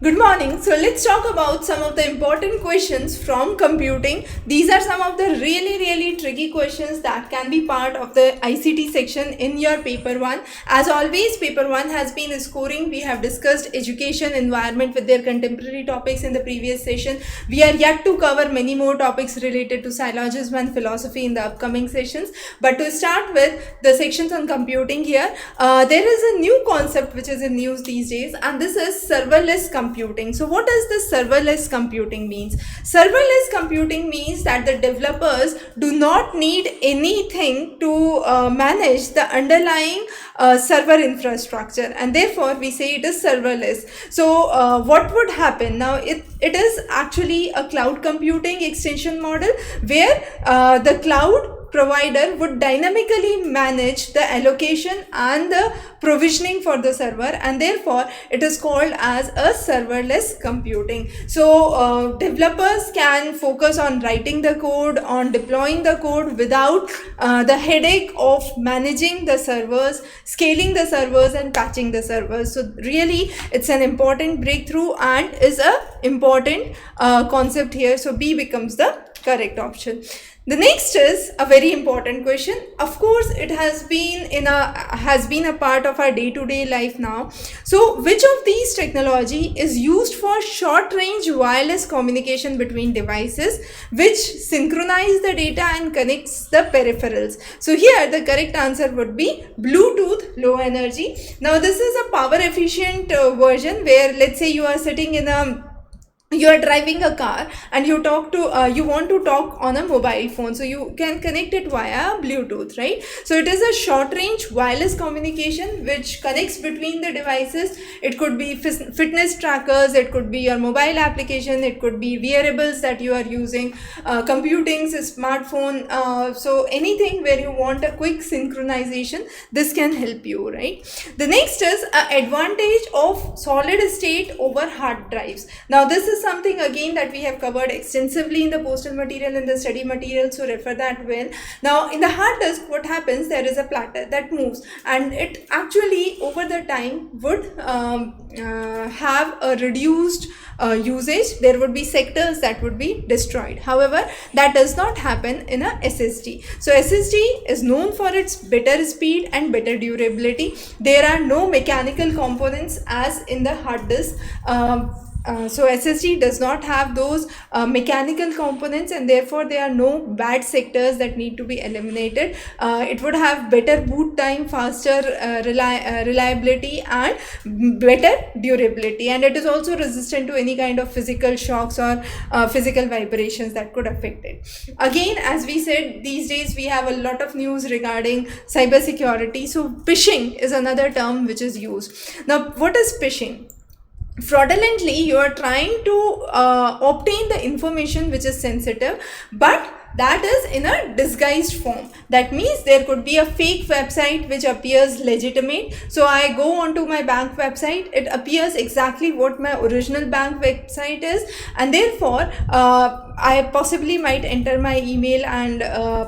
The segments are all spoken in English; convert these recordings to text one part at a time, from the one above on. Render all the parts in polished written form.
Good morning. So let's talk about some of the important questions from computing. These are some of the really tricky questions that can be part of the ICT section in your paper 1. As always, paper 1 has been scoring. We have discussed education, environment with their contemporary topics in the previous session. We are yet to cover many more topics related to syllogism and philosophy in the upcoming sessions. But to start with the sections on computing here, there is a new concept which is in news these days, and this is serverless computing. So what does this serverless computing means? Serverless computing means that the developers do not need anything to manage the underlying server infrastructure, and therefore we say it is serverless. So what would happen now? It is actually a cloud computing extension model where the cloud provider would dynamically manage the allocation and the provisioning for the server, and therefore it is called as a serverless computing. So developers can focus on writing the code, on deploying the code without the headache of managing the servers, scaling the servers and patching the servers. So really it's an important breakthrough and is a important concept here. So B becomes the correct option. The next is a very important question. Of course, it has been a part of our day-to-day life now. So, which of these technology is used for short-range wireless communication between devices, which synchronize the data and connects the peripherals? So here the correct answer would be Bluetooth Low Energy. Now, this is a power-efficient version where, let's say, you are driving a car and you want to talk on a mobile phone, so you can connect it via Bluetooth, right? So it is a short range wireless communication which connects between the devices. It could be fitness trackers, it could be your mobile application, it could be wearables that you are using, computing, smartphone, so anything where you want a quick synchronization, this can help you, right? The next is an advantage of solid state over hard drives. Now this is something again that we have covered extensively in the postal material and the study material, so refer that well. Now in the hard disk, what happens, there is a platter that moves and it actually over the time would have a reduced usage. There would be sectors that would be destroyed. However, that does not happen in a SSD. So SSD is known for its better speed and better durability. There are no mechanical components as in the hard disk. So SSD does not have those mechanical components, and therefore there are no bad sectors that need to be eliminated. It would have better boot time, faster reliability and better durability, and it is also resistant to any kind of physical shocks or physical vibrations that could affect it. Again, as we said, these days we have a lot of news regarding cyber security. So phishing is another term which is used. Now what is phishing? Fraudulently you are trying to obtain the information which is sensitive, but that is in a disguised form. That means there could be a fake website which appears legitimate. So I go onto my bank website, it appears exactly what my original bank website is, and therefore I possibly might enter my email and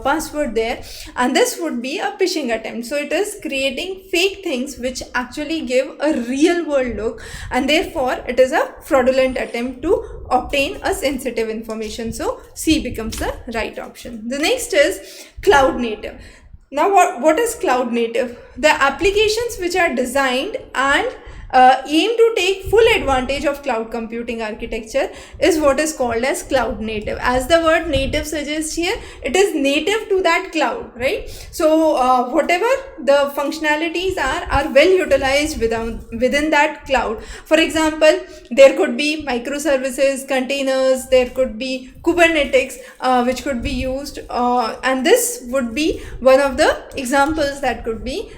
password there, and this would be a phishing attempt. So it is creating fake things which actually give a real world look, and therefore it is a fraudulent attempt to obtain a sensitive information. So C becomes the right option. The next is cloud native. Now what is cloud native? The applications which are designed and aim to take full advantage of cloud computing architecture is what is called as cloud native. As the word native suggests here, it is native to that cloud, right? So whatever the functionalities are well utilized within that cloud. For example, there could be microservices, containers, there could be Kubernetes which could be used, and this would be one of the examples that could be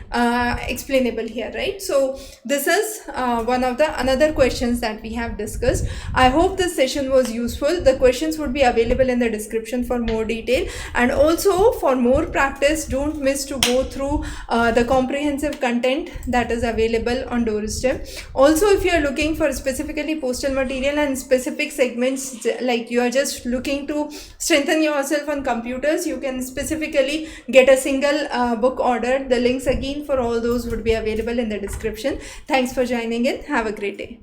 explainable here, right? So this is one of the another questions that we have discussed. I hope this session was useful. The questions would be available in the description for more detail, and also for more practice, don't miss to go through the comprehensive content that is available on Doorstep. Also, if you are looking for specifically postal material and specific segments, like you are just looking to strengthen yourself on computers, you can specifically get a single book ordered. The links again for all those would be available in the description. Thanks for joining in. Have a great day.